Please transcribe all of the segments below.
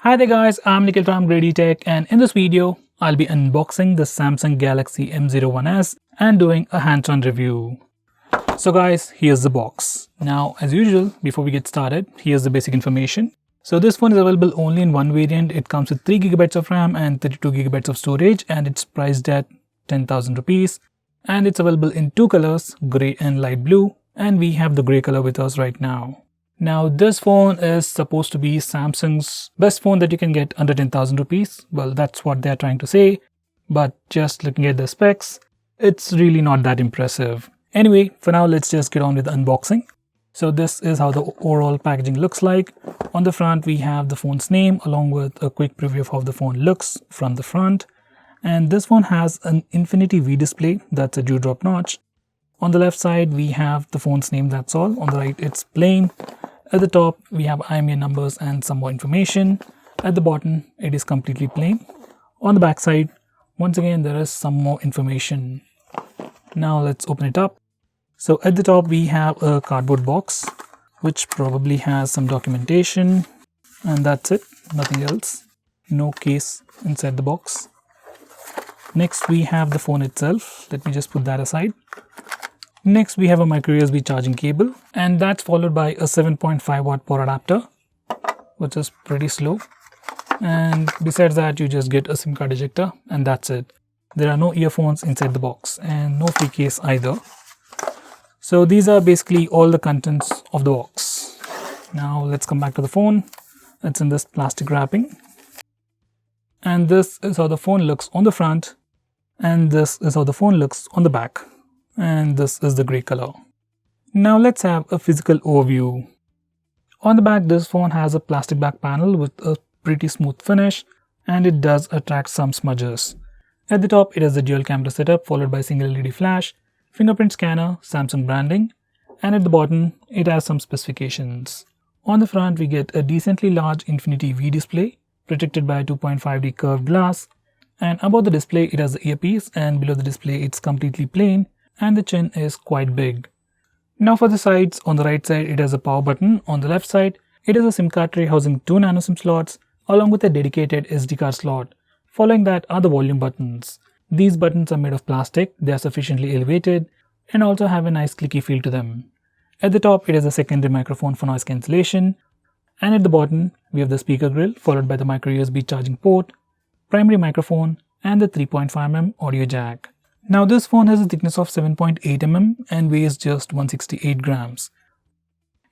Hi there guys, I'm Nikhil from GreedyTech, and in this video, I'll be unboxing the Samsung Galaxy M01s and doing a hands-on review. So guys, here's the box. Now, as usual, before we get started, here's the basic information. So this phone is available only in one variant. It comes with 3GB of RAM and 32GB of storage, and it's priced at 10,000 rupees. And it's available in two colors, grey and light blue, and we have the grey color with us right now. Now this phone is supposed to be Samsung's best phone that you can get under 10,000 rupees. Well, that's what they're trying to say, but just looking at the specs, it's really not that impressive. Anyway, for now, let's just get on with the unboxing. So this is how the overall packaging looks like. On the front, we have the phone's name along with a quick preview of how the phone looks from the front. And this one has an Infinity V display, that's a dewdrop notch. On the left side, we have the phone's name, that's all. On the right, it's plain. At the top, we have IMEI numbers and some more information. At the bottom, it is completely plain. On the back side, once again, there is some more information. Now let's open it up. So at the top, we have a cardboard box, which probably has some documentation. And that's it, nothing else. No case inside the box. Next, we have the phone itself. Let me just put that aside. Next, we have a micro USB charging cable, and that's followed by a 7.5 watt power adapter, which is pretty slow. And besides that, you just get a SIM card ejector, and that's it. There are no earphones inside the box and no free case either. So these are basically all the contents of the box. Now let's come back to the phone. It's in this plastic wrapping. And this is how the phone looks on the front, and this is how the phone looks on the back. And this is the grey color. Now let's have a physical overview. On the back, this phone has a plastic back panel with a pretty smooth finish, and it does attract some smudges. At the top, it has the dual camera setup followed by single LED flash, fingerprint scanner, Samsung branding, and at the bottom, it has some specifications. On the front, we get a decently large Infinity V display protected by 2.5D curved glass, and above the display, it has the earpiece, and below the display, it's completely plain. And the chin is quite big. Now for the sides, on the right side it has a power button, on the left side it has a SIM card tray housing 2 nano SIM slots along with a dedicated SD card slot. Following that are the volume buttons. These buttons are made of plastic, they are sufficiently elevated and also have a nice clicky feel to them. At the top it has a secondary microphone for noise cancellation, and at the bottom we have the speaker grill followed by the micro USB charging port, primary microphone and the 3.5mm audio jack. Now this phone has a thickness of 7.8mm and weighs just 168 grams.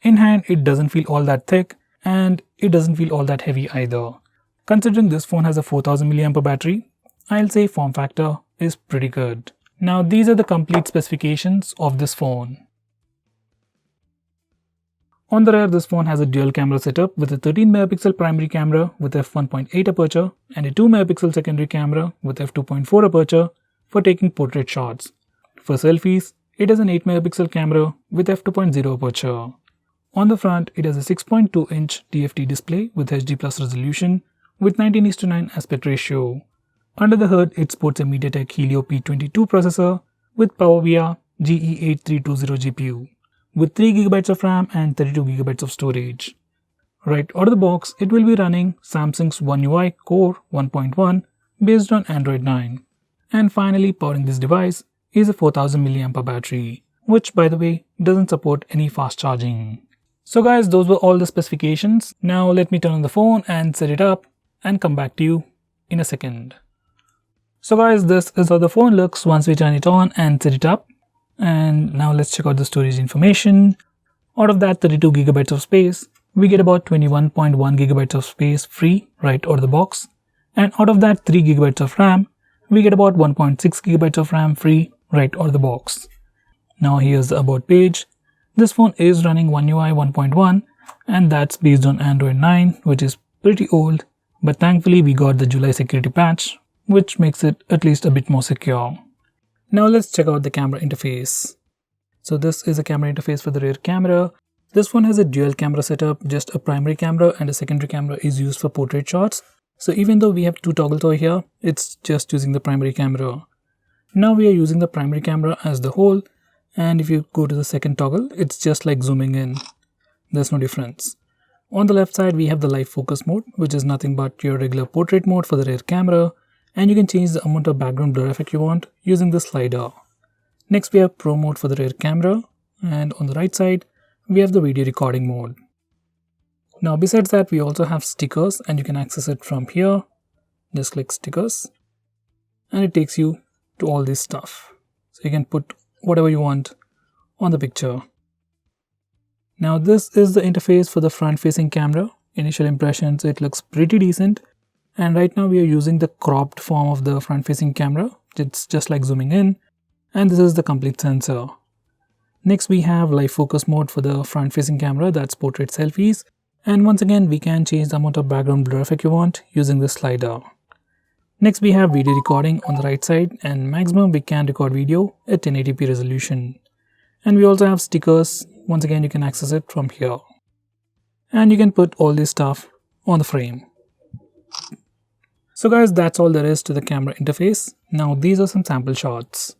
In hand, it doesn't feel all that thick and it doesn't feel all that heavy either. Considering this phone has a 4000 mAh battery, I'll say form factor is pretty good. Now these are the complete specifications of this phone. On the rear, this phone has a dual camera setup with a 13MP primary camera with f1.8 aperture and a 2MP secondary camera with f2.4 aperture for taking portrait shots. For selfies, it has an 8MP camera with f2.0 aperture. On the front, it has a 6.2-inch TFT display with HD Plus resolution with 19:9 aspect ratio. Under the hood, it sports a MediaTek Helio P22 processor with PowerVia GE8320 GPU with 3GB of RAM and 32GB of storage. Right out of the box, it will be running Samsung's One UI Core 1.1 based on Android 9. And finally, powering this device is a 4000 mAh battery, which by the way doesn't support any fast charging. So guys, those were all the specifications. Now let me turn on the phone and set it up and come back to you in a second. So guys, this is how the phone looks once we turn it on and set it up. And now let's check out the storage information. Out of that 32GB of space, we get about 21.1GB of space free right out of the box. And out of that 3GB of RAM, we get about 1.6GB of RAM free right out of the box. Now here's the about page. This phone is running One UI 1.1 and that's based on Android 9, which is pretty old, but thankfully we got the July security patch, which makes it at least a bit more secure. Now let's check out the camera interface. So this is a camera interface for the rear camera. This one has a dual camera setup, just a primary camera and a secondary camera is used for portrait shots. So even though we have two toggles over here, it's just using the primary camera. Now we are using the primary camera as the whole, and if you go to the second toggle, it's just like zooming in. There's no difference. On the left side, we have the live focus mode, which is nothing but your regular portrait mode for the rear camera, and you can change the amount of background blur effect you want using the slider. Next, we have Pro mode for the rear camera, and on the right side, we have the video recording mode. Now, besides that, we also have stickers, and you can access it from here. Just click stickers, and it takes you to all this stuff. So you can put whatever you want on the picture. Now, this is the interface for the front-facing camera. Initial impressions, it looks pretty decent. And right now we are using the cropped form of the front-facing camera. It's just like zooming in. And this is the complete sensor. Next, we have live focus mode for the front-facing camera, that's portrait selfies. And once again, we can change the amount of background blur effect you want using the slider. Next, we have video recording on the right side, and maximum we can record video at 1080p resolution. And we also have stickers. Once again, you can access it from here. And you can put all this stuff on the frame. So guys, that's all there is to the camera interface. Now these are some sample shots.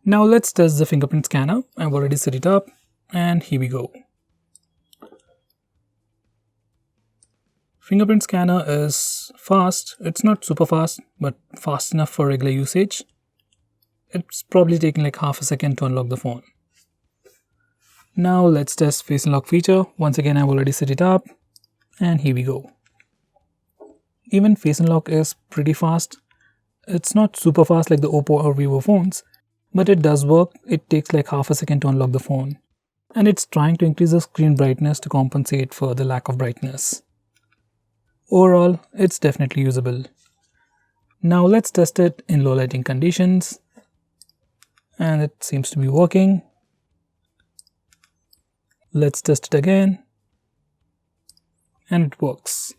Now let's test the fingerprint scanner. I've already set it up, and here we go. Fingerprint scanner is fast. It's not super fast, but fast enough for regular usage. It's probably taking like half a second to unlock the phone. Now let's test face unlock feature. Once again, I've already set it up, and here we go. Even face unlock is pretty fast. It's not super fast like the Oppo or Vivo phones, but it does work. It takes like half a second to unlock the phone. And it's trying to increase the screen brightness to compensate for the lack of brightness. Overall, it's definitely usable. Now let's test it in low lighting conditions. And it seems to be working. Let's test it again. And it works.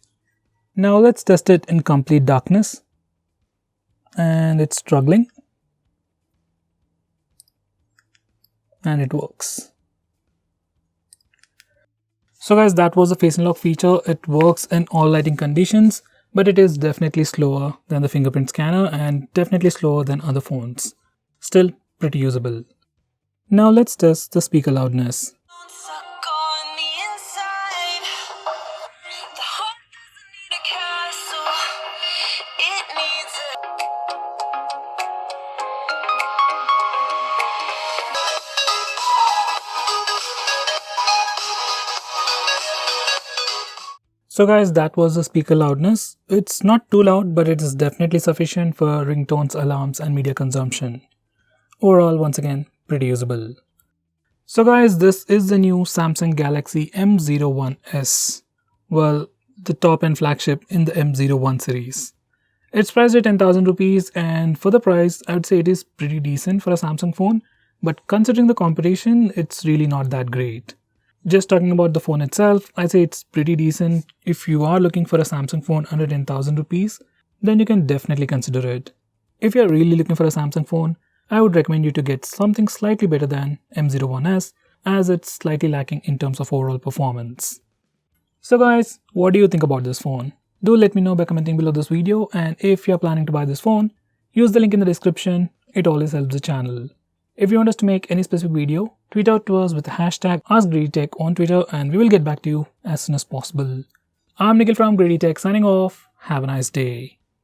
Now let's test it in complete darkness. And it's struggling. And it works. So guys, that was the face unlock feature. It works in all lighting conditions, but it is definitely slower than the fingerprint scanner and definitely slower than other phones. Still pretty usable. Now let's test the speaker loudness. So guys, that was the speaker loudness. It's not too loud, but it is definitely sufficient for ringtones, alarms, and media consumption. Overall, once again, pretty usable. So guys, this is the new Samsung Galaxy M01s. Well, the top-end flagship in the M01 series. It's priced at 10,000 rupees, and for the price, I would say it is pretty decent for a Samsung phone. But considering the competition, it's really not that great. Just talking about the phone itself, I say it's pretty decent. If you are looking for a Samsung phone under 10,000 rupees, then you can definitely consider it. If you're really looking for a Samsung phone, I would recommend you to get something slightly better than M01s, as it's slightly lacking in terms of overall performance. So guys, what do you think about this phone? Do let me know by commenting below this video, and if you're planning to buy this phone, use the link in the description. It always helps the channel. If you want us to make any specific video, tweet out to us with the hashtag AskGreedyTech on Twitter, and we will get back to you as soon as possible. I'm Nikhil from GreedyTech signing off. Have a nice day.